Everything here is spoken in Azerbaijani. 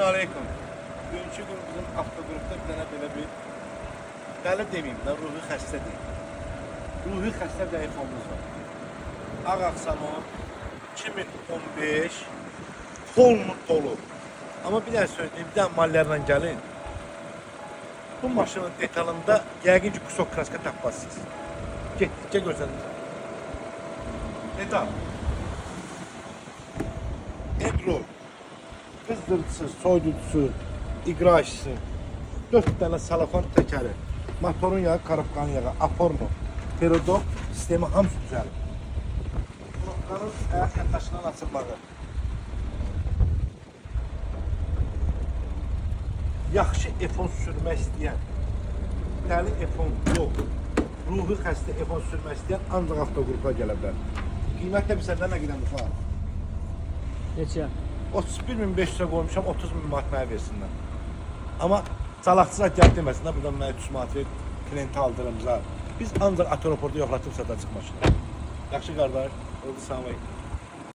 Aleyküm. Bugünkü gün bizim avtogrupda bir dənə belə bir dəli demeyim də, ruhi xəstə deyim. Ruhi xəstə bir iPhone-umuz var. Ağaqsamon 2015 polnu dolu. Amma bir dənə söyleyeyim, bir dənə mallarla gəlin. Bu maşının detalında yəqin ki kusok kraska tapmazsınız. Getdikcə görsənəcək. Detal. Egro. Kızdırıcısı, soyducusu, iqraçısı, 4 tane salafan təkəri, motorun yağı, karabkanın yağı, aporno, perodok sistemi hamısı düzəlir. Kurokların ayaq yataşından açılmağı. Yaxşı iPhone sürmək istəyən, dəli iPhone yox, ruhi xəstə iPhone sürmək istəyən ancaq avtogrupa gələ bilər. Qiymət də bir səndən nə qədər müfaq? Neçə? 31.500'e koymuşam, 30.000 manat mənə versinlər. Amma çalaqçılar gəlib deməsinlər, buradan mənə 300 manat ver, klienti aldırımıza. Biz ancaq aeroportu yoxlatıb sata çıxmışıq. Yaxşı qardaş, oldu, salam aleyküm.